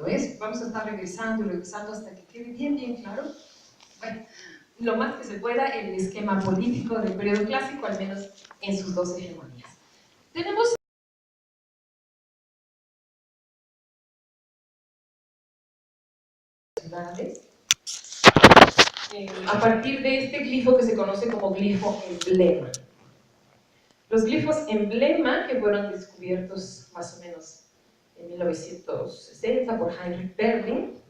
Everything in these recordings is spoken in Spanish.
lo es. Vamos a estar regresando y regresando hasta que quede bien, bien claro, bueno, lo más que se pueda, el esquema político del periodo clásico, al menos en sus dos hegemonías. Tenemos ciudades a partir de este glifo que se conoce como glifo emblema. Los glifos emblema, que fueron descubiertos más o menos en 1960 por Heinrich Berlin,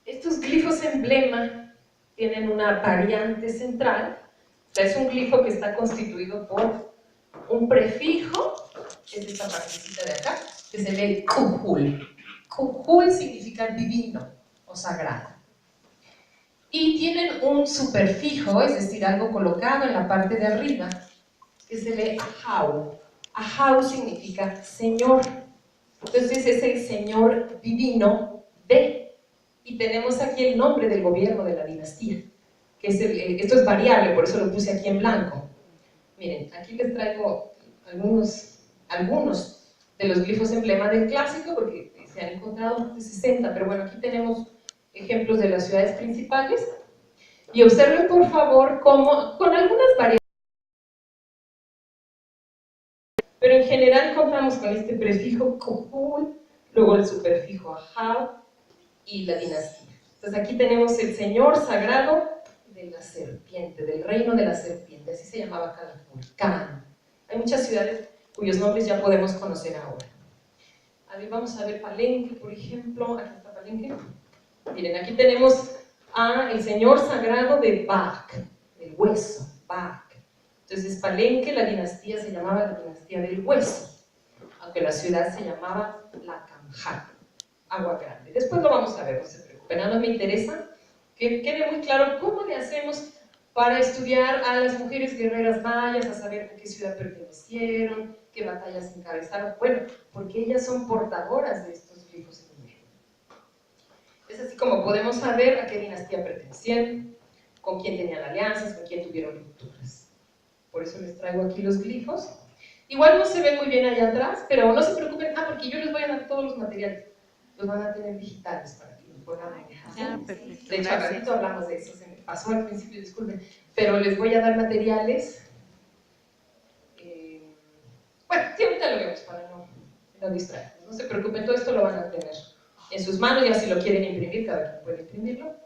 estos glifos emblema tienen una variante central. O sea, es un glifo que está constituido por un prefijo, que es esta partecita de acá, que se lee Kuhul. Kuhul significa divino o sagrado. Y tienen un superfijo, es decir, algo colocado en la parte de arriba, que se lee Ahau. Ahau significa Señor. Entonces es el Señor divino de. Y tenemos aquí el nombre del gobierno de la dinastía, que es esto es variable, por eso lo puse aquí en blanco. Miren, aquí les traigo algunos de los glifos emblema del clásico, porque se han encontrado más de 60, pero bueno, aquí tenemos ejemplos de las ciudades principales. Y observen por favor cómo, con algunas variaciones, pero en general contamos con este prefijo Kuhul, luego el superfijo Ahau y la dinastía. Entonces aquí tenemos el señor sagrado de la serpiente, del reino de la serpiente, así se llamaba Calakmul. Hay muchas ciudades cuyos nombres ya podemos conocer ahora. A ver, vamos a ver Palenque, por ejemplo. Aquí está Palenque. Miren, aquí tenemos el señor sagrado de Bak, del hueso, Bak. Entonces Palenque, la dinastía se llamaba la dinastía del hueso, aunque la ciudad se llamaba La Camjat, Agua Grande. Después lo vamos a ver, no se preocupen. Nada, me interesa que quede muy claro cómo le hacemos para estudiar a las mujeres guerreras mayas, a saber a qué ciudad pertenecieron, qué batallas encabezaron. Bueno, porque ellas son portadoras de estos glifos en el. Es así como podemos saber a qué dinastía pertenecían, con quién tenían alianzas, con quién tuvieron rupturas. Por eso les traigo aquí los glifos. Igual no se ven muy bien allá atrás, pero no se preocupen, porque yo les voy a dar todos los materiales. Los van a tener digitales para que los puedan manejar. Perfecto. De hecho, al ratito hablamos de eso, se me pasó al principio, disculpen, pero les voy a dar materiales. Bueno, sí, ahorita lo vemos para no distraernos. No se preocupen, todo esto lo van a tener en sus manos, ya si lo quieren imprimir, cada quien puede imprimirlo.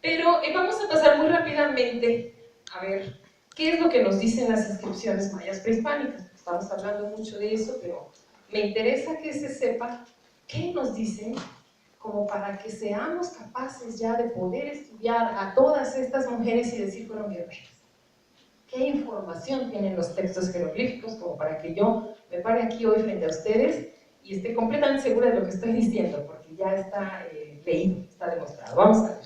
Pero vamos a pasar muy rápidamente a ver qué es lo que nos dicen las inscripciones mayas prehispánicas. Estamos hablando mucho de eso, pero me interesa que se sepa qué nos dicen, como para que seamos capaces ya de poder estudiar a todas estas mujeres y decir fueron guerreras. ¿Qué información tienen los textos jeroglíficos como para que yo me pare aquí hoy frente a ustedes y esté completamente segura de lo que estoy diciendo? Porque ya está leído, está demostrado. Vamos a ver.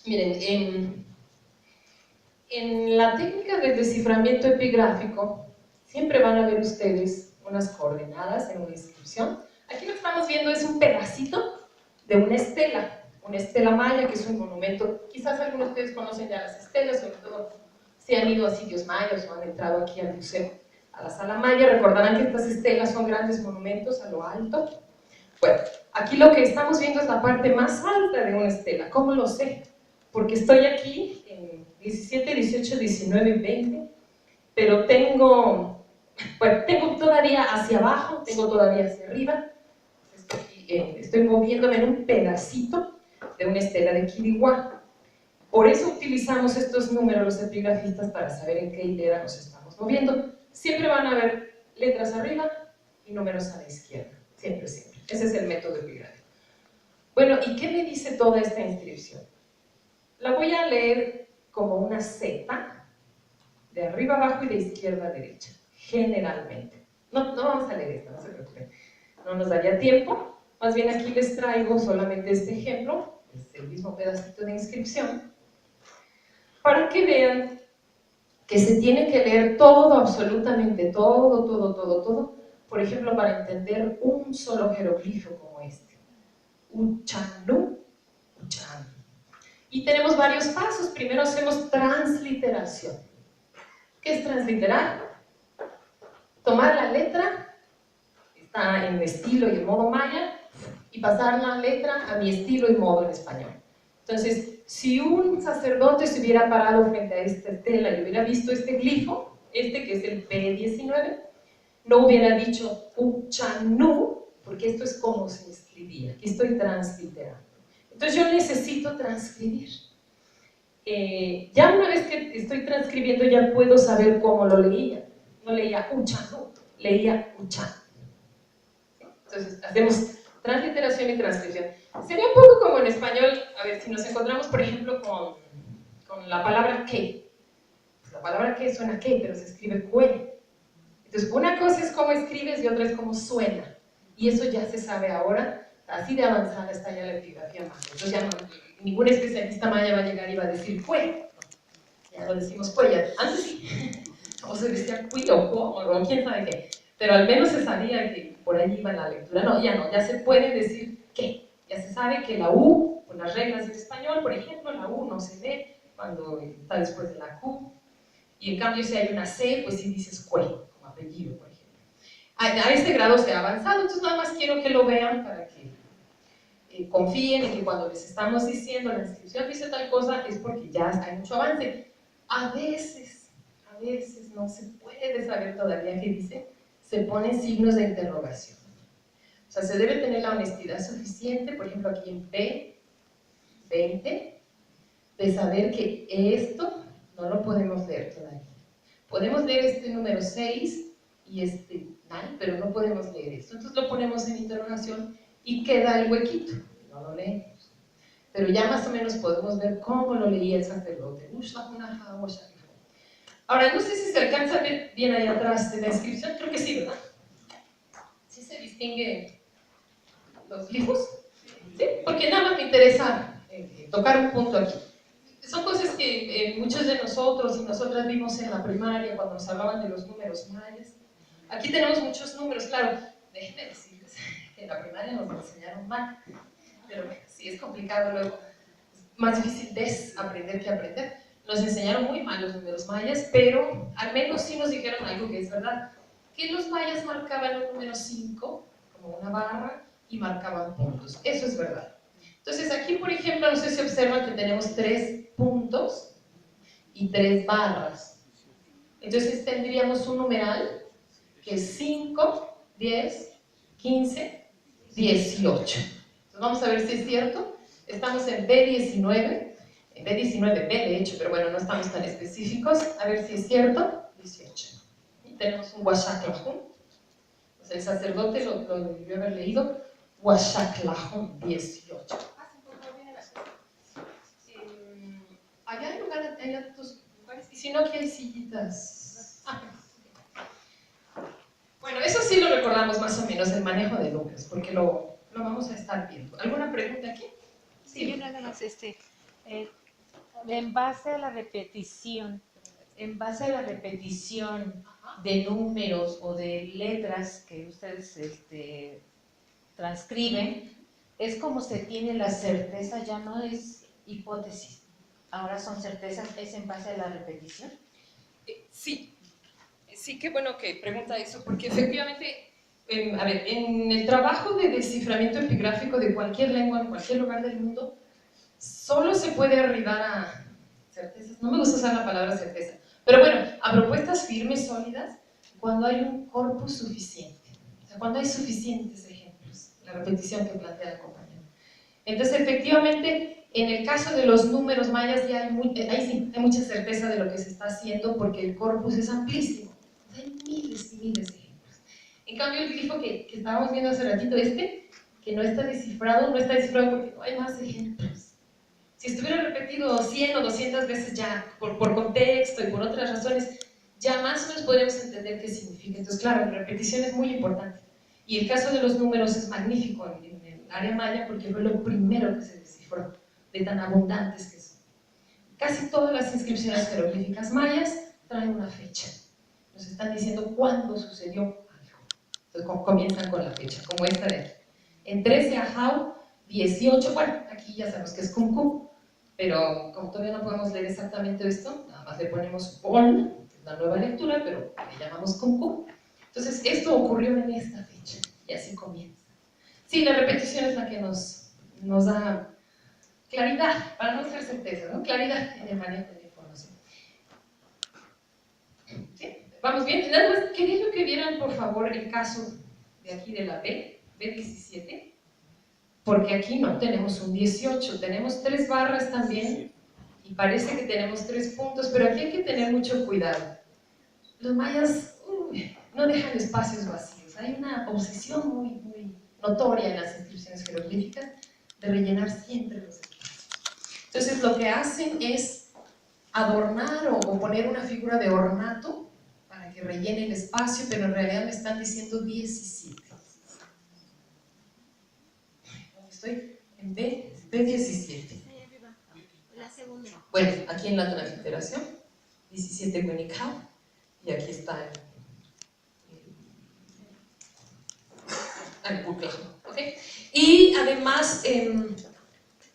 Miren, en la técnica de desciframiento epigráfico siempre van a ver ustedes unas coordenadas en una inscripción. Aquí lo que estamos viendo es un pedacito de una estela maya, que es un monumento. Quizás algunos de ustedes conocen ya las estelas, sobre todo si han ido a sitios mayas o han entrado aquí al museo, a la sala maya, recordarán que estas estelas son grandes monumentos a lo alto. Bueno, aquí lo que estamos viendo es la parte más alta de una estela. ¿Cómo lo sé? Porque estoy aquí en 17, 18, 19 y 20, pero tengo todavía hacia abajo, tengo todavía hacia arriba, estoy moviéndome en un pedacito de una estela de Quiriguá. Por eso utilizamos estos números los epigrafistas para saber en qué hilera nos estamos moviendo. Siempre van a haber letras arriba y números a la izquierda, siempre, siempre. Ese es el método epigráfico. Bueno, ¿y qué me dice toda esta inscripción? La voy a leer como una Z, de arriba abajo y de izquierda a derecha, generalmente. No vamos a leer esta, no se preocupen, no nos daría tiempo. Más bien aquí les traigo solamente este ejemplo, es el mismo pedacito de inscripción, para que vean que se tiene que leer todo, absolutamente todo, por ejemplo, para entender un solo jeroglifo como este. Uchanu, Uchan. Y tenemos varios pasos. Primero hacemos transliteración. ¿Qué es transliterar? Tomar la letra, está en estilo y en modo maya, y pasar la letra a mi estilo y modo en español. Entonces, si un sacerdote se hubiera parado frente a esta tela y hubiera visto este glifo, que es el P19, no hubiera dicho Uchanu, porque esto es como se escribía. Aquí estoy transliterando. Entonces yo necesito transcribir. Ya una vez que estoy transcribiendo ya puedo saber cómo lo leía. No leía Uchanu, leía Uchan. Entonces hacemos transliteración y transcripción. Sería un poco como en español, a ver, si nos encontramos, por ejemplo, con la palabra que. Pues la palabra que suena que, pero se escribe cue. Entonces, una cosa es cómo escribes y otra es cómo suena. Y eso ya se sabe ahora, así de avanzada está ya la epigrafía maya. Entonces ya no, ningún especialista maya va a llegar y va a decir cue. Ya lo decimos cue, ya. Antes sí. O se decía cui o co, o quién sabe qué. Pero al menos se sabía que por allí iba la lectura. No, ya se puede decir que. Ya se sabe que la U, con las reglas del español, por ejemplo, la U no se ve cuando está después de la Q. Y en cambio, si hay una C, pues sí dices cue, como apellido, por ejemplo. A este grado se ha avanzado, entonces nada más quiero que lo vean para que confíen en que cuando les estamos diciendo la inscripción dice tal cosa, es porque ya hay mucho avance. A veces no se puede saber todavía qué dice, se ponen signos de interrogación. O sea, se debe tener la honestidad suficiente, por ejemplo aquí en P20, de saber que esto no lo podemos leer todavía. Podemos leer este número 6 y este tal, pero no podemos leer esto. Entonces lo ponemos en interrogación y queda el huequito, no lo leemos. Pero ya más o menos podemos ver cómo lo leía el sacerdote. Ahora, no sé si se alcanza a ver bien ahí atrás de la inscripción, creo que sí, ¿verdad? ¿Sí se distingue los glifos? ¿Sí? Porque nada más me interesa tocar un punto aquí. Son cosas que muchos de nosotros y nosotras vimos en la primaria cuando nos hablaban de los números mayas. Aquí tenemos muchos números, claro, déjenme decirles que en la primaria nos enseñaron mal, pero sí es complicado luego, es más difícil desaprender que aprender. Nos enseñaron muy mal los números mayas, pero al menos sí nos dijeron algo que es verdad, que los mayas marcaban un número 5 como una barra y marcaban puntos, eso es verdad. Entonces aquí, por ejemplo, no sé si observan que tenemos 3 puntos y 3 barras. Entonces tendríamos un numeral que es 5, 10, 15, 18. Entonces vamos a ver si es cierto. Estamos en B19, B19B de hecho, pero bueno, no estamos tan específicos. A ver si es cierto. 18. Y tenemos un Huachaklajún. Pues el sacerdote lo debió haber leído. Huachaklajún 18. Allá hay lugares, hay otros lugares, y si no, aquí hay sillitas. Bueno, eso sí lo recordamos más o menos, el manejo de números, porque lo vamos a estar viendo. ¿Alguna pregunta aquí? Sí, yo nada más, en base a la repetición, de números o de letras que ustedes transcriben, es como se tiene la certeza, ya no es hipótesis. Ahora son certezas, ¿es en base a la repetición? Sí, qué bueno que pregunta eso, porque efectivamente, a ver, en el trabajo de desciframiento epigráfico de cualquier lengua en cualquier lugar del mundo, solo se puede arribar a certezas, no me gusta usar la palabra certeza, pero bueno, a propuestas firmes, sólidas, cuando hay un corpus suficiente, o sea, cuando hay suficientes ejemplos, la repetición que plantea el compañero. Entonces, efectivamente, en el caso de los números mayas ya hay mucha certeza de lo que se está haciendo porque el corpus es amplísimo. Hay miles y miles de ejemplos. En cambio, el glifo que estábamos viendo hace ratito, que no está descifrado porque no hay más ejemplos. Si estuviera repetido 100 o 200 veces ya, por contexto y por otras razones, ya más o menos podríamos entender qué significa. Entonces, claro, la repetición es muy importante. Y el caso de los números es magnífico en el área maya porque fue lo primero que se descifró, de tan abundantes que son. Casi todas las inscripciones jeroglíficas mayas traen una fecha. Nos están diciendo cuándo sucedió algo. Entonces comienzan con la fecha, como esta de aquí. En 13 Ajau, 18, bueno, aquí ya sabemos que es Kumku, pero como todavía no podemos leer exactamente esto, nada más le ponemos Ol, que es la nueva lectura, pero le llamamos Kumku. Entonces, esto ocurrió en esta fecha. Y así comienza. Sí, la repetición es la que nos da claridad, para no ser certeza, ¿no? Claridad en el manejo de la información. ¿Sí? ¿Vamos bien? Nada más quería yo que vieran, por favor, el caso de aquí de la B17, porque aquí no tenemos un 18, tenemos 3 barras también, y parece que tenemos 3 puntos, pero aquí hay que tener mucho cuidado. Los mayas no dejan espacios vacíos, hay una obsesión muy notoria en las inscripciones jeroglíficas de rellenar siempre los espacios. Entonces lo que hacen es adornar o poner una figura de ornato para que rellene el espacio, pero en realidad me están diciendo 17. Estoy en B17. La segunda. Bueno, aquí en la transliteración, 17 Winicao, y aquí está el bucle, ¿ok? Y además,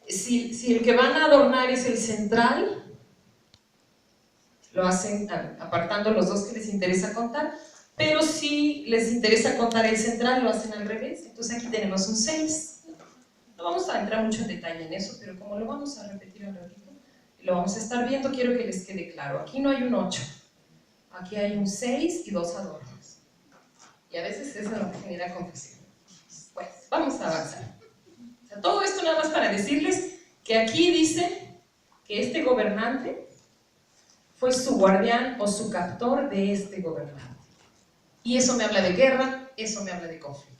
si el que van a adornar es el central, lo hacen apartando los dos que les interesa contar, pero si les interesa contar el central, lo hacen al revés. Entonces aquí tenemos un 6. No vamos a entrar mucho en detalle en eso, pero como lo vamos a repetir un ratito, y lo vamos a estar viendo, quiero que les quede claro. Aquí no hay un 8, aquí hay un 6 y 2 adornos. Y a veces eso es lo que genera confusión. Pues vamos a avanzar. O sea, todo esto nada más para decirles que aquí dice que este gobernante fue su guardián o su captor de este gobernante. Y eso me habla de guerra, eso me habla de conflicto.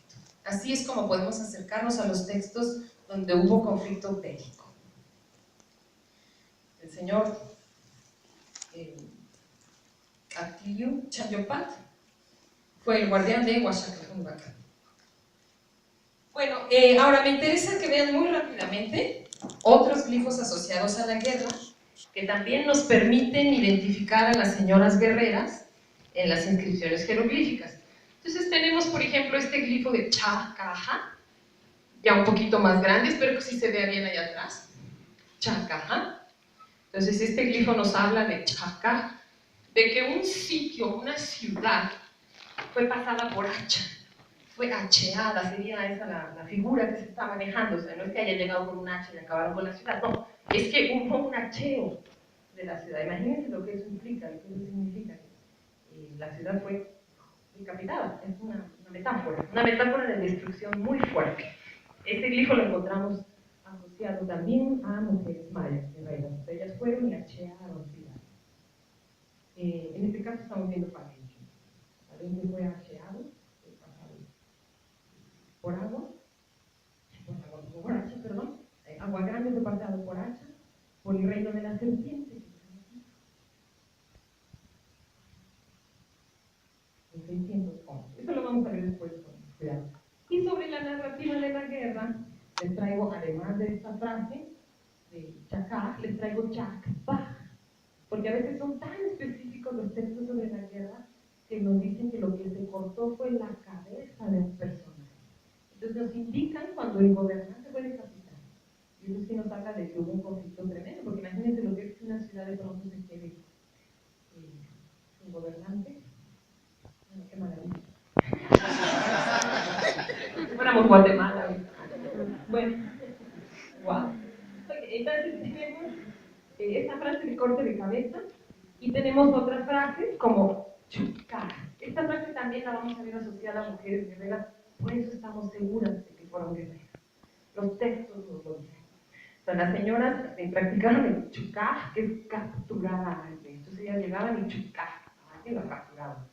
Así es como podemos acercarnos a los textos donde hubo conflicto bélico. El señor Atilio Chayopat fue el guardián de Huachacajumbaca. Bueno, ahora me interesa que vean muy rápidamente otros glifos asociados a la guerra que también nos permiten identificar a las señoras guerreras en las inscripciones jeroglíficas. Entonces tenemos, por ejemplo, este glifo de Chacaja, ya un poquito más grande, espero que sí se vea bien allá atrás. Chacaja. Entonces este glifo nos habla de Chaca, de que un sitio, una ciudad, fue pasada por hacha, fue hacheada, sería esa la figura que se está manejando. O sea, no es que haya llegado con un hacha y acabaron con la ciudad, no, es que hubo un hacheo de la ciudad. Imagínense lo que eso implica, lo que eso significa. La ciudad fue decapitada, es una metáfora de destrucción muy fuerte. Este glifo lo encontramos asociado también a mujeres mayas, guerreras. Ellas fueron y hachearon ciudades. En este caso estamos viendo Palenque. Palenque fue hacheado, pasado por hacha, perdón. Agua Grande fue pasado por hacha, por el reino de la serpiente. En 611. Eso lo vamos a ver después con cuidado. Y sobre la narrativa de la guerra, les traigo, además de esta frase de Chacá, les traigo Chacpá, porque a veces son tan específicos los textos sobre la guerra que nos dicen que lo que se cortó fue la cabeza de un personaje. Entonces nos indican cuando el gobernante fue decapitado. Y eso sí nos habla de que hubo un conflicto tremendo, porque imagínense lo que es que una ciudad de pronto se quede sin gobernante. Qué maravilla. Fuéramos Guatemala. Bueno, wow. Entonces tenemos esta frase de corte de cabeza y tenemos otras frases como chucar. Esta frase también la vamos a ver asociada a mujeres guerreras, por eso estamos seguras de que fueron guerreras. Los textos nos lo dicen. O sea, las señoras practicaron el chucar, que es capturar a alguien. Entonces ellas llegaban y chucar a alguien, la capturaban.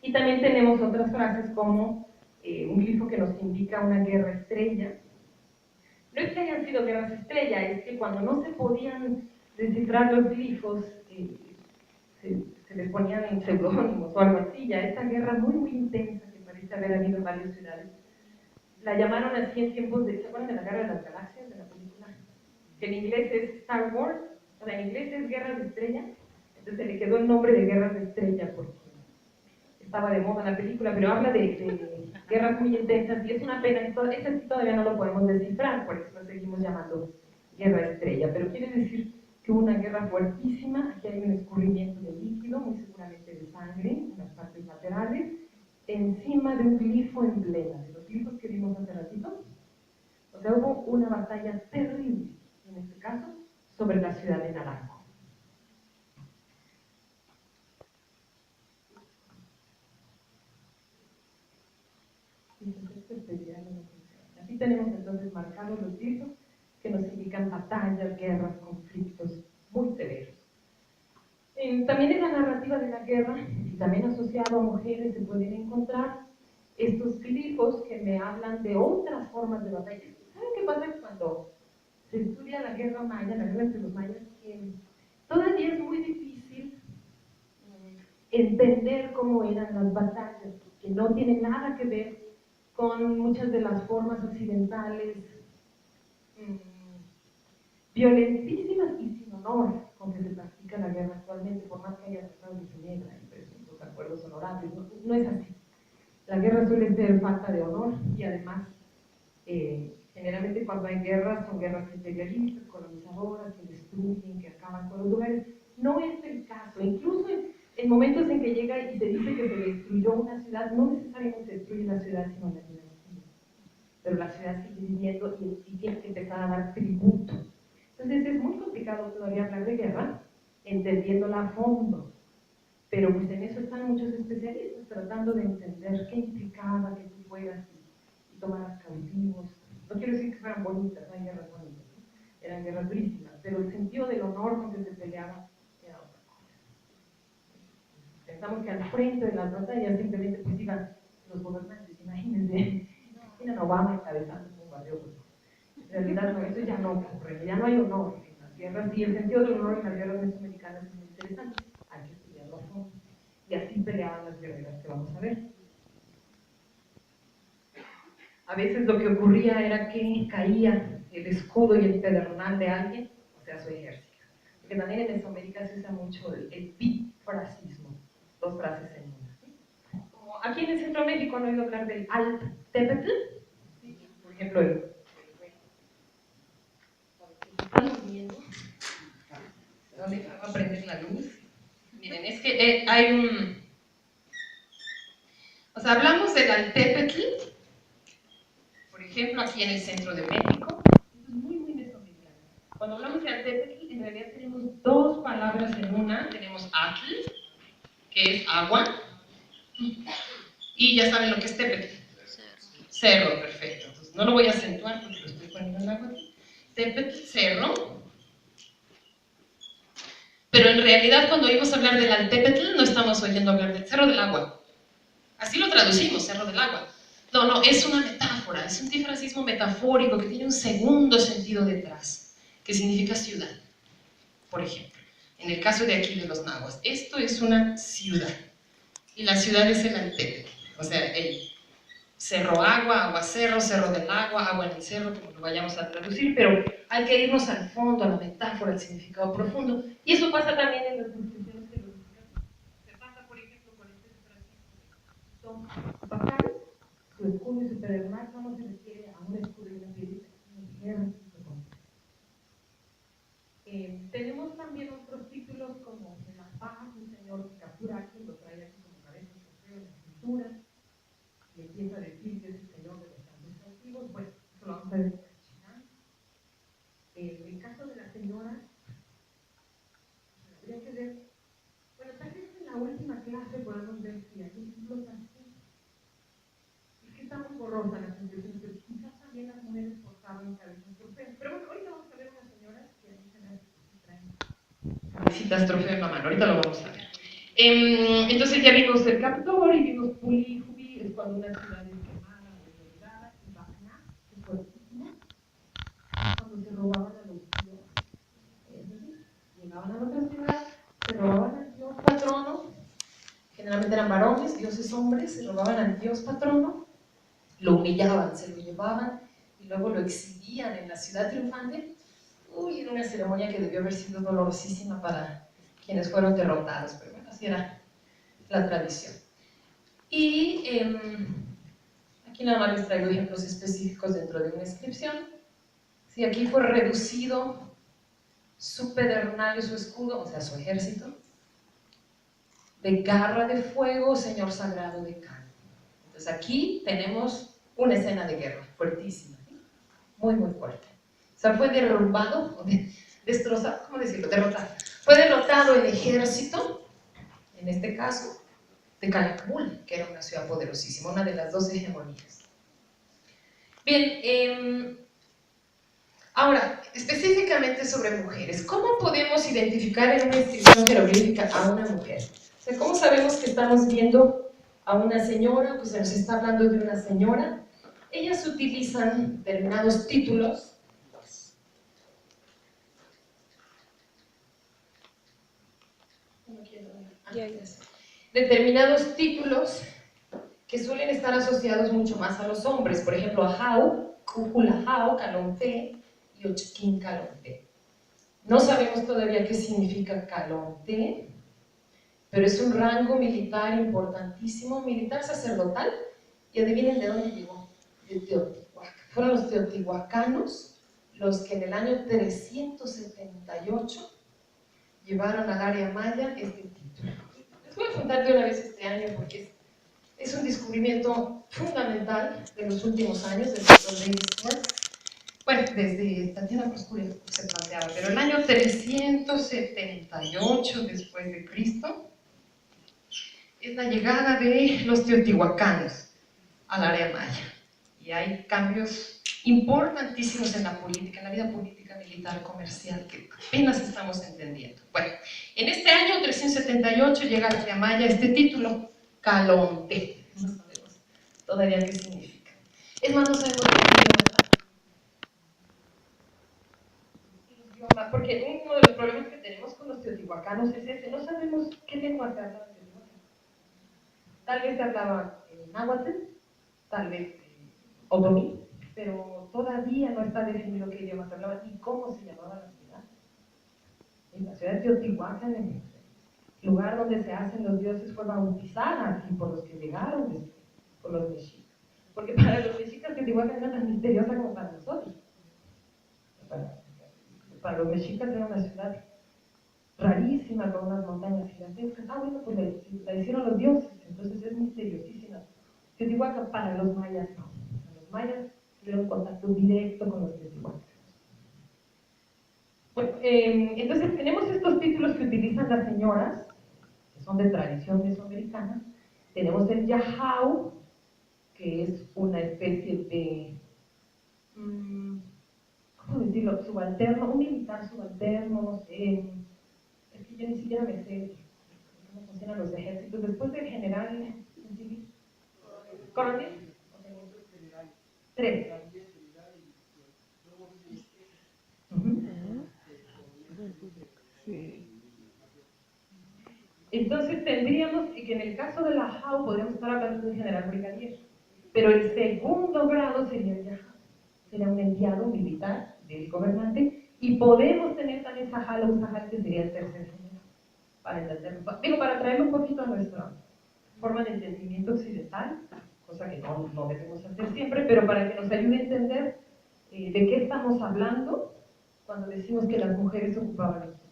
Y también tenemos otras frases como un glifo que nos indica una guerra estrella. No es que hayan sido guerras estrella, es que cuando no se podían descifrar los glifos, se les ponían en seudónimos o algo así. Ya esta guerra muy intensa que parece haber habido en varias ciudades, la llamaron así en tiempos de, ¿se acuerdan de la Guerra de las Galaxias de la película? Que en inglés es Star Wars, o sea, en inglés es Guerras de Estrella, entonces se le quedó el nombre de Guerras de Estrella porque estaba de moda la película, pero habla de guerras muy intensas y es una pena, ese sí todavía no lo podemos descifrar, por eso lo seguimos llamando guerra estrella, pero quiere decir que hubo una guerra fuertísima. Aquí hay un escurrimiento de líquido, muy seguramente de sangre, en las partes laterales, encima de un glifo emblema, de los glifos que vimos hace ratito. O sea, hubo una batalla terrible, en este caso, sobre la ciudad de Naranjo. Así tenemos entonces marcados los glifos que nos indican batallas, guerras, conflictos muy severos. También en la narrativa de la guerra, y también asociado a mujeres, se pueden encontrar estos glifos que me hablan de otras formas de batalla. ¿Saben qué pasa cuando se estudia la guerra maya, la guerra entre los mayas? Que todavía es muy difícil entender cómo eran las batallas, que no tienen nada que ver con muchas de las formas occidentales violentísimas y sin honor con que se practica la guerra actualmente, por más que haya tratados de Ginebra y presuntos acuerdos honorables. No es así. La guerra suele ser falta de honor y además, generalmente cuando hay guerras, son guerras imperialistas, colonizadoras, que destruyen, que acaban con los lugares. No es el caso. Incluso en momentos en que llega y se dice que se destruyó una ciudad, no necesariamente se destruye la ciudad, sino la dinastía. Pero la ciudad sigue viviendo y tiene que empezar a dar tributo. Entonces es muy complicado todavía hablar de guerra, entendiéndola a fondo. Pero pues en eso están muchos especialistas tratando de entender qué implicaba que tú fueras y tomaras cautivos. No quiero decir que fueran bonitas, no hay guerras bonitas, ¿no? Eran guerras durísimas, pero el sentido del honor con que se peleaba era otra cosa. Pensamos que al frente de las batallas simplemente pues iban los gobernantes, imagínense Obama encabezando un bombardeo. En realidad no, eso ya no ocurre, ya no hay honor en las guerras, y el sentido del honor en las guerras mesoamericanas es muy interesante, hay que estudiarlo a fondo. Y así peleaban las guerreras que vamos a ver. A veces lo que ocurría era que caía el escudo y el pedernal de alguien, o sea, su ejército. Porque también en Mesoamérica se usa mucho el bifrasismo, dos frases en una. Como aquí en el Centro de México han oído hablar del Alt-Tepetl, por ejemplo, estamos viendo. ¿Dónde va a prender la luz? Miren, es que hay un... O sea, hablamos del Altepetl, por ejemplo, aquí en el centro de México. Esto es muy, muy mesoamericano. Cuando hablamos de Altepetl, en realidad tenemos dos palabras en una. Tenemos Atl, que es agua, y ya saben lo que es Tepetl. Cerro, perfecto. Entonces, no lo voy a acentuar porque lo estoy poniendo en agua aquí. Tepetl, cerro. Pero en realidad cuando oímos hablar del Altepetl no estamos oyendo hablar del Cerro del Agua. Así lo traducimos, Cerro del Agua. No, es una metáfora, es un difrasismo metafórico que tiene un segundo sentido detrás, que significa ciudad, por ejemplo. En el caso de aquí de los nahuas, esto es una ciudad, y la ciudad es el Altepetl, o sea, el Cerro Agua, Agua Cerro, Cerro del Agua, Agua en el Cerro, como lo vayamos a traducir, pero hay que irnos al fondo, a la metáfora, al significado profundo. Y eso pasa también en las descripciones geológicas. Se pasa, por ejemplo, con este francisco. Son bajares, su escudo y su pedernal no se refiere a un escudo y una piedrita, sino un ejército completo. Tenemos también otros títulos como en las bajas, un señor que captura a quien lo trae aquí como cabeza de trofeo en la cintura, y empieza a decir que es el señor de los campos cautivos. Bueno, eso lo vamos a ver en el caso de la señora, habría que ver, bueno, tal vez en la última clase podamos ver si hay ejemplos así. Es que está muy borrosa la conclusión, pero quizás también las mujeres portaban cabezas trofeos. Pero bueno, ahorita vamos a ver unas señoras que ahí se las traen cabecitas trofeo en la mano, ahorita lo vamos a ver. Entonces ya vimos el Captor y vimos Pulijubi, es cuando una ciudad es quemada o desolada, y Bacna, es fuertísimo, cuando se robaban a los dioses, llegaban a la otra ciudad, se robaban al dios patrono, generalmente eran varones, dioses hombres, se robaban al dios patrono, lo humillaban, se lo llevaban y luego lo exhibían en la ciudad triunfante. Uy, era una ceremonia que debió haber sido dolorosísima para quienes fueron derrotados, pero bueno, así era la tradición. Y aquí nada más les traigo ejemplos específicos dentro de una inscripción. Si aquí fue reducido su pedernal y su escudo, o sea, su ejército, de garra de fuego, señor sagrado de Can. Entonces aquí tenemos una escena de guerra fuertísima, ¿sí? Muy, muy fuerte. O sea, fue derrumbado, destrozado, ¿cómo decirlo? Derrotado. Fue derrotado el ejército, en este caso, de Calakmul, que era una ciudad poderosísima, una de las 2 hegemonías. Bien, ahora, específicamente sobre mujeres, ¿cómo podemos identificar en una inscripción jeroglífica a una mujer? O sea, ¿cómo sabemos que estamos viendo a una señora? Pues se nos está hablando de una señora. Ellas utilizan determinados títulos. Determinados títulos que suelen estar asociados mucho más a los hombres. Por ejemplo, a Jau, Cúpula Jau, Calonté y Ochquín Calonté. No sabemos todavía qué significa Calonté, pero es un rango militar importantísimo, militar sacerdotal, y adivinen de dónde llegó, de Teotihuacán. Fueron los teotihuacanos los que en el año 378 llevaron al área maya este título. Les voy a contar de una vez este año porque es un descubrimiento fundamental de los últimos años del doctor David Stewart. Bueno, desde Tatiana Proskura se planteaba, pero el año 378 después de Cristo es la llegada de los teotihuacanos al área maya. Y hay cambios importantísimos en la política, en la vida política, militar, comercial, que apenas estamos entendiendo. Bueno, en este año 378 llega al área maya este título, Calonté. No sabemos todavía qué significa. Es más, no sabemos qué idioma, porque uno de los problemas que tenemos con los teotihuacanos es ese, no sabemos qué lengua se habla. Tal vez se hablaba náhuatl, tal vez otomí, pero todavía no está definido qué idioma se hablaba ni cómo se llamaba la ciudad. En la ciudad de Teotihuacán, en el lugar donde se hacen los dioses, fue bautizada así por los que llegaron después, por los mexicas. Porque para los mexicas Teotihuacán era tan misteriosa como para nosotros. Para los mexicas era una ciudad rarísima, con unas montañas gigantescas. Bueno, pues la hicieron los dioses, entonces es misteriosísima. Teotihuacán para los mayas no. Los mayas tuvieron contacto directo con los teotihuacanos. Bueno, entonces tenemos estos títulos que utilizan las señoras, que son de tradición mesoamericana. Tenemos el Yahau, que es una especie de, ¿cómo decirlo? Subalterno, un militar subalterno, no sé. Es que yo ni siquiera me sé cómo funcionan los ejércitos. Después del general coronel, 3. Entonces tendríamos que en el caso de la JAU podríamos estar hablando de un general brigadier, pero el segundo grado sería el YAHAU, sería un enviado militar del gobernante, y podemos tener también Sahal o Sahal, que sería el tercer general, para entenderlo. Digo, para traerlo un poquito a nuestra forma de entendimiento occidental, cosa que no debemos hacer siempre, pero para que nos ayude a entender de qué estamos hablando cuando decimos que las mujeres ocupaban estos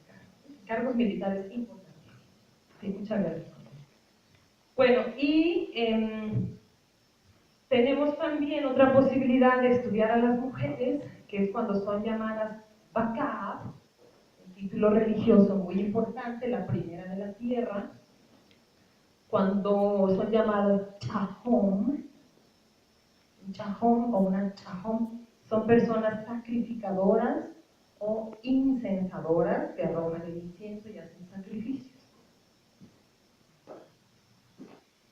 cargos militares importantes. Sí, muchas gracias. Bueno, y tenemos también otra posibilidad de estudiar a las mujeres, que es cuando son llamadas Bakab, un título religioso muy importante, la primera de la tierra, cuando son llamadas Chahom, un Chahom o una Chahom, son personas sacrificadoras o incensadoras que arrojan el incienso y hacen sacrificios.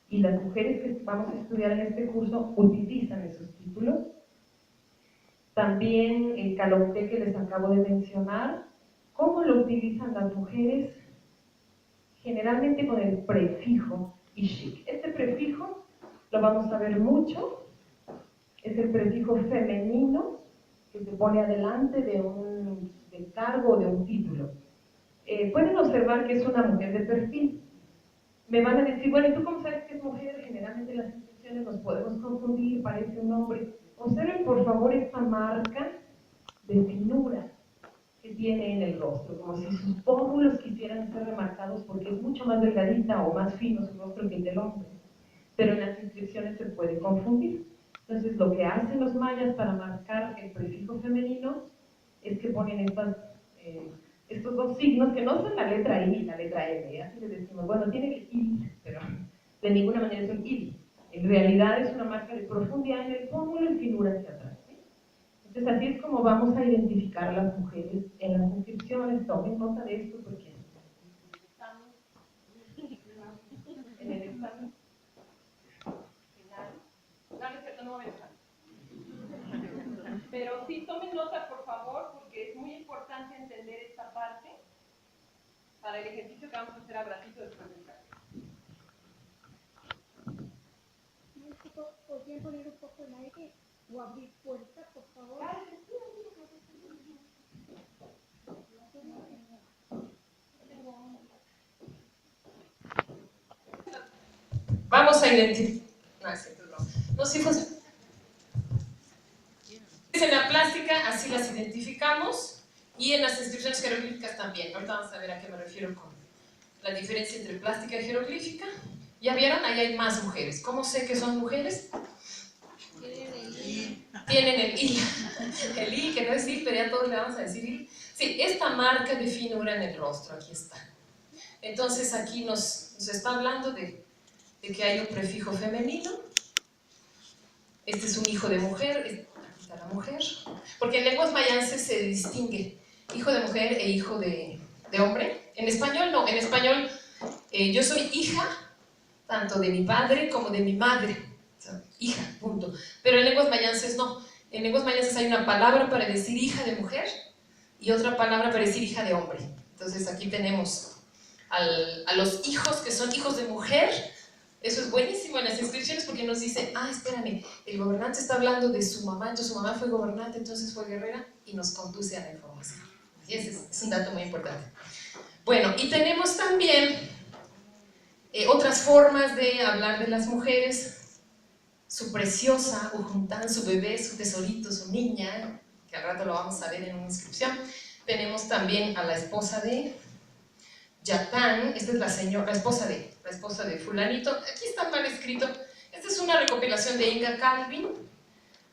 Y las mujeres que vamos a estudiar en este curso utilizan esos títulos. También el Calonté que les acabo de mencionar. ¿Cómo lo utilizan las mujeres? Generalmente con el prefijo Ishik. Este prefijo lo vamos a ver mucho. Es el prefijo femenino que se pone adelante del cargo o de un título. Pueden observar que es una mujer de perfil. Me van a decir, bueno, ¿y tú cómo sabes que es mujer? Generalmente las inscripciones nos podemos confundir, parece un hombre. Observen por favor esta marca de finura que tiene en el rostro, como si sus pómulos quisieran ser remarcados porque es mucho más delgadita o más fino su rostro que el del hombre. pero en las inscripciones se puede confundir. Entonces, lo que hacen los mayas para marcar el prefijo femenino es que ponen estos dos signos que no son la letra I y la letra M, así le decimos, bueno, tiene el I, pero de ninguna manera es un I. En realidad es una marca de profundidad en el pómulo y finura hacia atrás. ¿Sí? Entonces, así es como vamos a identificar a las mujeres en las inscripciones. Tomen nota de esto porque estamos en el examen final. No, es cierto, no voy a dejar. Pero sí, tomen nota, por favor, porque es muy importante entender esta parte para el ejercicio que vamos a hacer a ratito después del café. ¿Podrían poner un poco el aire o abrir puerta, por favor? Vamos a identificar. No, sí funciona. En la plástica, así las identificamos, y en las inscripciones jeroglíficas también. Ahorita vamos a ver a qué me refiero con la diferencia entre plástica y jeroglífica. ¿Ya vieron? Ahí hay más mujeres. ¿Cómo sé que son mujeres? Tienen el I. El I, que no es I, pero ya todos le vamos a decir I. Sí, esta marca de finura en el rostro, aquí está. Entonces aquí nos está hablando de que hay un prefijo femenino. Este es un hijo de mujer, aquí está la mujer. Porque en lenguas mayances se distingue hijo de mujer e hijo de hombre. En español no, en español yo soy hija tanto de mi padre como de mi madre. O sea, hija, punto. Pero en lenguas mayances no. En lenguas mayances hay una palabra para decir hija de mujer y otra palabra para decir hija de hombre. Entonces aquí tenemos a los hijos que son hijos de mujer. Eso es buenísimo en las inscripciones porque nos dice, espérame, el gobernante está hablando de su mamá, entonces su mamá fue gobernante, entonces fue guerrera, y nos conduce a la información. Y ese es un dato muy importante. Bueno, y tenemos también otras formas de hablar de las mujeres: su preciosa, Ujuntán, su bebé, su tesorito, su niña, que al rato lo vamos a ver en una inscripción. Tenemos también a la esposa de Yatán, esta es la esposa de fulanito. Aquí está mal escrito. Esta es una recopilación de Inga Calvin,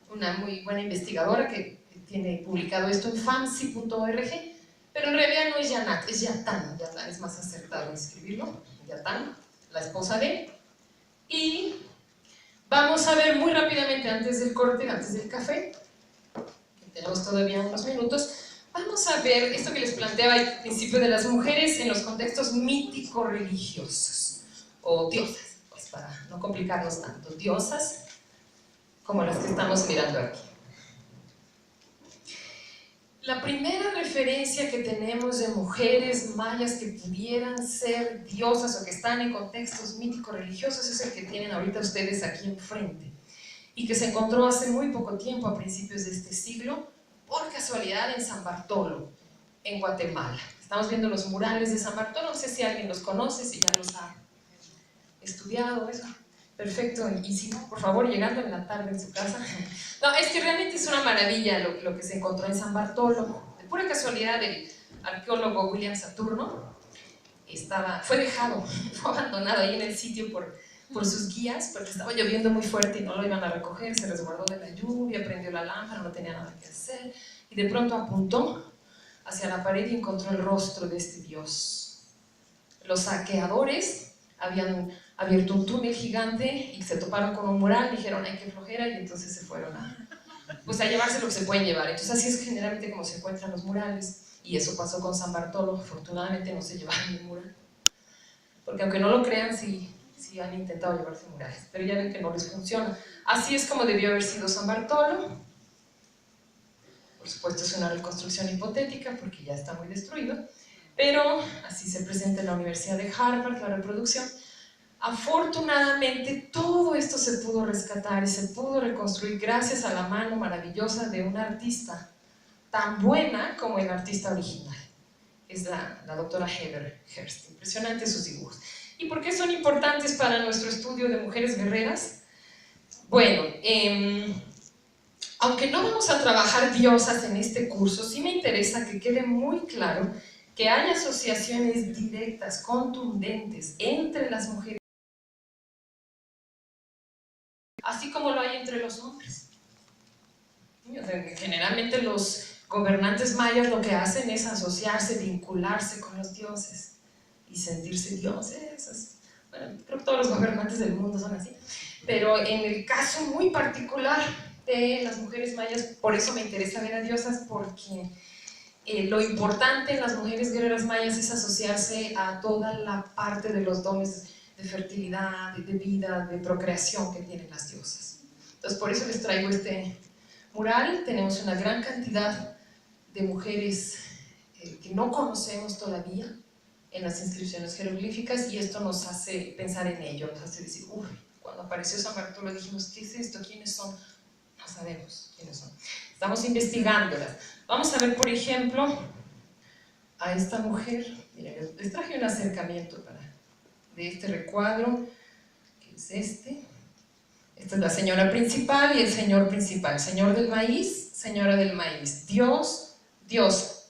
una muy buena investigadora que tiene publicado esto en fancy.org, pero en realidad no es Yanat, es Yatán. Yatán es más acertado escribirlo. Yatán, la esposa de. Y vamos a ver muy rápidamente, antes del corte, antes del café, que tenemos todavía unos minutos, vamos a ver esto que les planteaba al principio de las mujeres en los contextos mítico-religiosos, o diosas, pues para no complicarnos tanto, diosas como las que estamos mirando aquí. La primera referencia que tenemos de mujeres mayas que pudieran ser diosas o que están en contextos mítico-religiosos es el que tienen ahorita ustedes aquí enfrente, y que se encontró hace muy poco tiempo, a principios de este siglo, por casualidad en San Bartolo, en Guatemala. Estamos viendo los murales de San Bartolo, no sé si alguien los conoce, si ya los ha estudiado, eso. Perfecto, y si no, por favor, llegando en la tarde en su casa. No, es que realmente es una maravilla lo que se encontró en San Bartolo. De pura casualidad, el arqueólogo William Saturno fue dejado, fue abandonado ahí en el sitio por sus guías, porque estaba lloviendo muy fuerte y no lo iban a recoger, se resguardó de la lluvia, prendió la lámpara, no tenía nada que hacer, y de pronto apuntó hacia la pared y encontró el rostro de este dios. Los saqueadores habían abierto un túnel gigante y se toparon con un mural, dijeron hay que flojera, y entonces se fueron a llevarse lo que se pueden llevar. Entonces así es generalmente como se encuentran los murales, y eso pasó con San Bartolo. Afortunadamente no se llevaron el mural, porque aunque no lo crean, sí han intentado llevarse murales, pero ya ven que no les funciona. Así es como debió haber sido San Bartolo. Por supuesto es una reconstrucción hipotética porque ya está muy destruido, pero así se presenta en la Universidad de Harvard la reproducción. Afortunadamente todo esto se pudo rescatar y se pudo reconstruir gracias a la mano maravillosa de una artista tan buena como el artista original. Es la doctora Heather Hurst. Impresionantes sus dibujos. ¿Y por qué son importantes para nuestro estudio de mujeres guerreras? Bueno, aunque no vamos a trabajar diosas en este curso, sí me interesa que quede muy claro que hay asociaciones directas, contundentes entre las mujeres como lo hay entre los hombres. Generalmente los gobernantes mayas lo que hacen es asociarse, vincularse con los dioses y sentirse dioses. Bueno, creo que todos los gobernantes del mundo son así, pero en el caso muy particular de las mujeres mayas, por eso me interesa ver a diosas, porque lo importante en las mujeres guerreras mayas es asociarse a toda la parte de los dones de fertilidad, de vida, de procreación que tienen las diosas. Entonces por eso les traigo este mural. Tenemos una gran cantidad de mujeres que no conocemos todavía en las inscripciones jeroglíficas, y esto nos hace pensar en ello, nos hace decir, uff, cuando apareció San Bartolo dijimos, ¿qué es esto? ¿Quiénes son? No sabemos quiénes son. Estamos investigándolas. Vamos a ver, por ejemplo, a esta mujer. Miren, les traje un acercamiento de este recuadro, que es este. Esta es la señora principal y el señor principal. Señor del maíz, señora del maíz. Dios, diosa.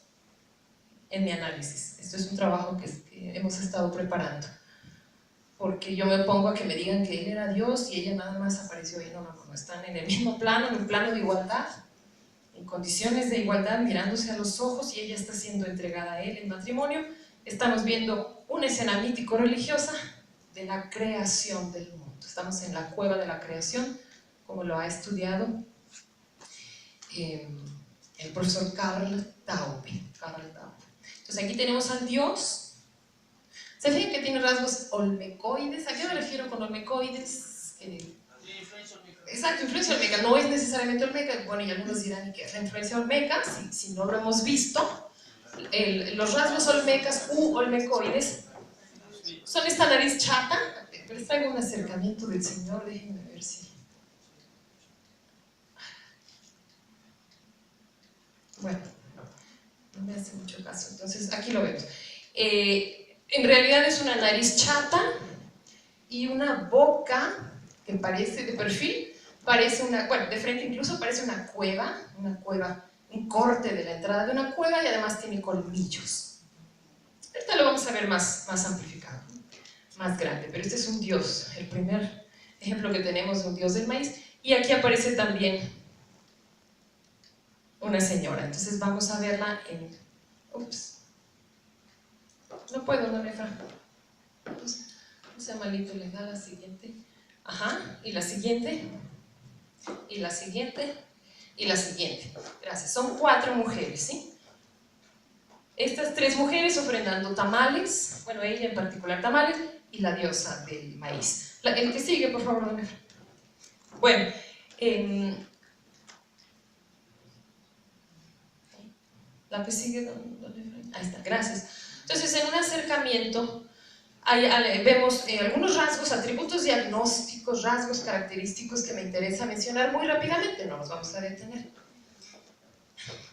En mi análisis. Esto es un trabajo que hemos estado preparando. Porque yo me opongo a que me digan que él era Dios y ella nada más apareció ahí. No, están en el mismo plano, en un plano de igualdad, en condiciones de igualdad, mirándose a los ojos, y ella está siendo entregada a él en matrimonio. Estamos viendo una escena mítico-religiosa de la creación del mundo. Estamos en la cueva de la creación, como lo ha estudiado el profesor Karl Taube. Entonces aquí tenemos al Dios. ¿Se fijan que tiene rasgos olmecoides? ¿A qué me refiero con olmecoides? Exacto, influencia olmeca. No es necesariamente olmeca. Bueno, y algunos dirán que es la influencia olmeca, si no lo hemos visto. Los rasgos olmecas u olmecoides son esta nariz chata. Les traigo un acercamiento del Señor, déjenme ver si... Bueno, no me hace mucho caso, entonces aquí lo vemos. En realidad es una nariz chata y una boca que parece de perfil, parece una, bueno, de frente incluso parece una cueva, un corte de la entrada de una cueva, y además tiene colmillos. Ahorita lo vamos a ver más amplificado, más grande, pero este es un dios, el primer ejemplo que tenemos de un dios del maíz, y aquí aparece también una señora. Entonces vamos a verla en... Ups. No puedo, no me falta. No sea malito, le da la siguiente. Ajá, y la siguiente. Y la siguiente. Y la siguiente. Gracias. Son 4 mujeres, ¿sí? Estas 3 mujeres ofrendando tamales. Bueno, ella en particular tamales. Y la diosa del maíz. El que sigue, por favor, don Efra. Bueno, la que sigue, don Efra. Ahí está, gracias. Entonces, en un acercamiento vemos algunos rasgos, atributos diagnósticos, rasgos característicos que me interesa mencionar muy rápidamente, no nos vamos a detener.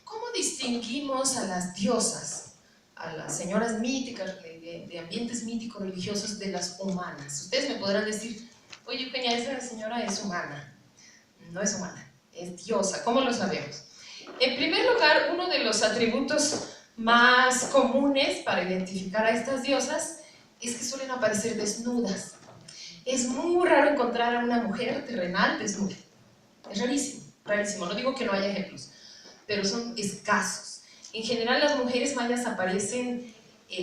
¿Cómo distinguimos a las diosas, a las señoras míticas, de ambientes míticos religiosos, de las humanas? Ustedes me podrán decir, oye, Eugenia, esa señora es humana. No es humana, es diosa. ¿Cómo lo sabemos? En primer lugar, uno de los atributos más comunes para identificar a estas diosas es que suelen aparecer desnudas. Es muy raro encontrar a una mujer terrenal desnuda. Es rarísimo, rarísimo. No digo que no haya ejemplos, pero son escasos. En general, las mujeres mayas aparecen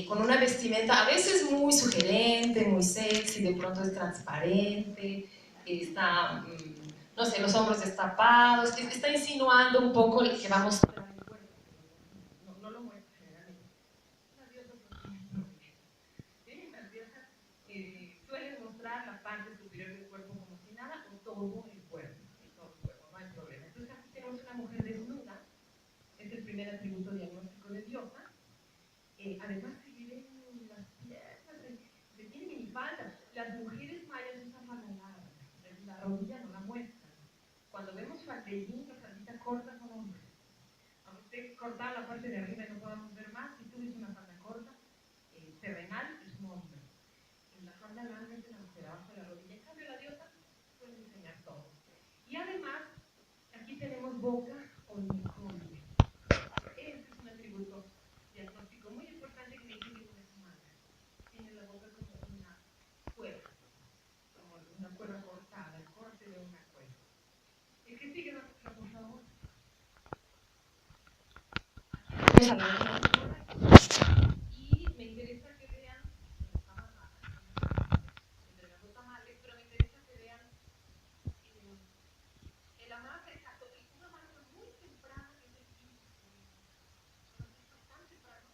con una vestimenta a veces muy sugerente, muy sexy, de pronto es transparente, está, no sé, los hombros destapados, está insinuando un poco que va a mostrar el cuerpo. No lo muestra generalmente. Las diosas no tienen problema. Las diosas suelen mostrar la parte superior del cuerpo como si nada, o todo el cuerpo, no hay problema. Entonces aquí tenemos una mujer desnuda, es el primer atributo diagnóstico de diosa. Además se le ven las piernas, se tiene minifalda. Las mujeres mayas usan falda larga, la rodilla no la muestran. Cuando vemos faldellín o faldita corta son hombres. Aunque usted cortaba la parte de arriba y no podamos ver más, si tú ves una falda corta, terrenal, es un hombre. En la falda larga es de la mujer abajo de la rodilla. En cambio la diosa puede enseñar todo. Y además, aquí tenemos boca olmecoide. Este es un atributo diagnóstico muy importante que me dice que no es humana. Tiene la boca como una cueva cortada, el corte de una cueva. vamos a ver. Y me interesa que vean, pero me interesa que vean el amarre, exacto, un amarre muy temprano que es el 15 de noviembre. Tan temprano,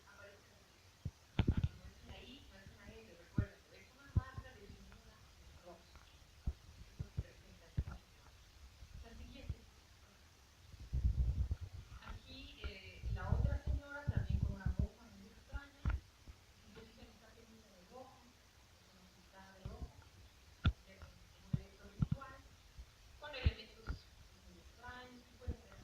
aparece ahí, no es una L, recuerden, es una marca definida en rojo. Eso que representa la siguiente. Aquí la otra señora también con una ropa muy extraña. Si se fijan, está tenida de rojo, es una pintada de rojo, en un evento ritual, con elementos muy extraños que pueden ver.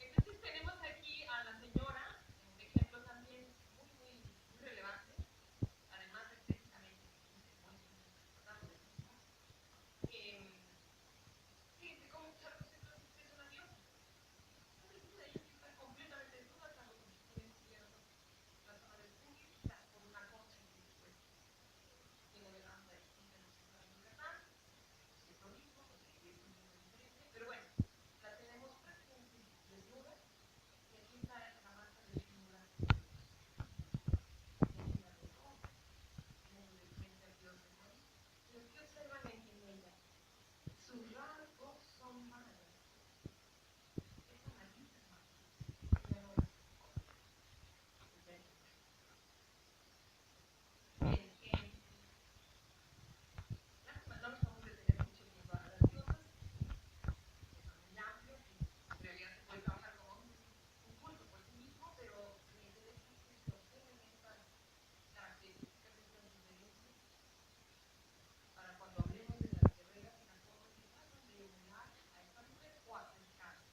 Entonces tenemos aquí a la señora, un ejemplo también muy relevante, además estéticamente fíjense cómo Charlos entonces es una diosa. Entonces ella está completamente desnuda, salvo que estoy estudiando la zona del pubis, quizás por una concha que después tiene velando ahí en la Yucatán, es lo mismo, porque es un poco diferente, pero bueno, la tenemos prácticamente desnuda. Y aquí está la marca de figura de Dios. Tenida de rojo, tiene frente al Dios de Dios. Pero ¿qué observan en ella? Sus rasgos son mayas. Esta maldita es maya. Ya no es. No nos vamos a detener mucho tiempo a las diosas, que son muy amplios y en realidad se puede trabajar como un culto por sí mismo, pero me interesa que se observen estas características, estas diferencias, para cuando hablemos de las guerreras y la forma que tratan de homenaje a esta mujer o acercarse.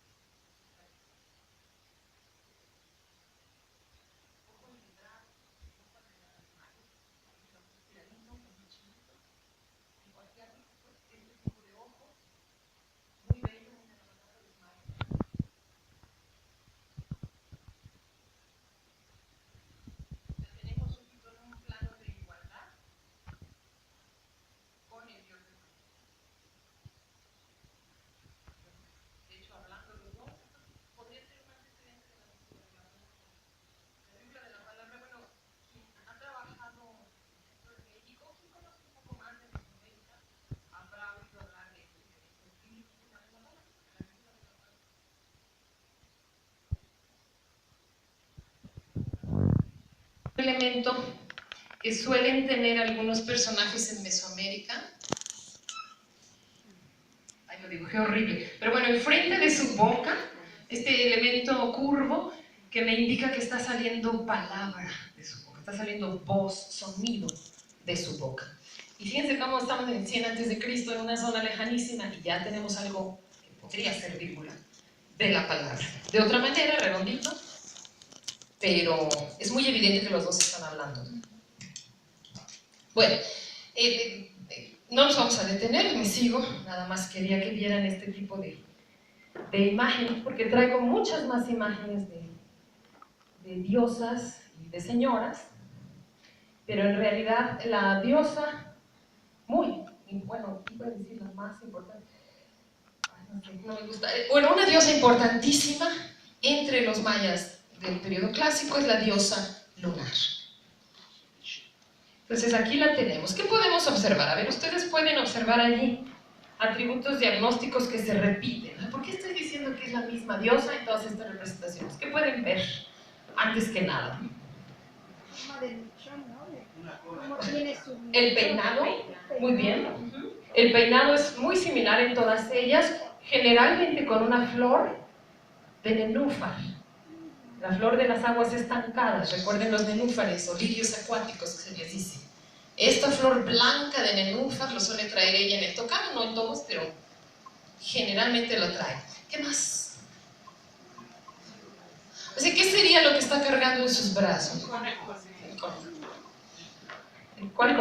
Ojo en el grado, ojo en las imágenes, los estiraditos, los chinitos, en cualquier pues, este tipo de ojos, muy bello, muy anaranjado, los mayas. Tenemos un poquito en un plano de igualdad con el dios de Maya. De hecho, hablando los dos, podría ser un antecedente de la biblia de la palabra. La biblia de la palabra, bueno, quien ha trabajado en México, quien conoce un poco más de Mesoamérica, habrá oído hablar de este espíritu de la palabra, la biblia de la palabra. Un elemento que suelen tener algunos personajes en Mesoamérica. Ay, lo dibujé horrible. Pero bueno, enfrente de su boca, este elemento curvo que me indica que está saliendo palabra de su boca, está saliendo voz, sonido de su boca. Y fíjense cómo estamos en 100 a.C., en una zona lejanísima, y ya tenemos algo que podría ser vírgula de la palabra. De otra manera, redondito, pero es muy evidente que los dos están hablando. Bueno, no nos vamos a detener, me sigo, nada más quería que vieran este tipo de imágenes, porque traigo muchas más imágenes de diosas y de señoras, pero en realidad la diosa, bueno, iba a decir la más importante, no sé, no me gusta, bueno, una diosa importantísima entre los mayas del periodo clásico es la diosa lunar. Entonces aquí la tenemos. ¿Qué podemos observar? A ver, ustedes pueden observar allí atributos diagnósticos que se repiten. ¿Por qué estoy diciendo que es la misma diosa en todas estas representaciones? ¿Qué pueden ver antes que nada? Forma de luchar, ¿no? Como tiene su... El peinado, muy bien. El peinado es muy similar en todas ellas, generalmente con una flor de nenúfar. La flor de las aguas estancadas, recuerden los nenúfares o lirios acuáticos que se les dice. Esta flor blanca de nenúfar lo suele traer ella en el tocado, no en todos, pero generalmente lo trae. ¿Qué más? O sea, ella lo que está cargando en sus brazos? ¿Cuál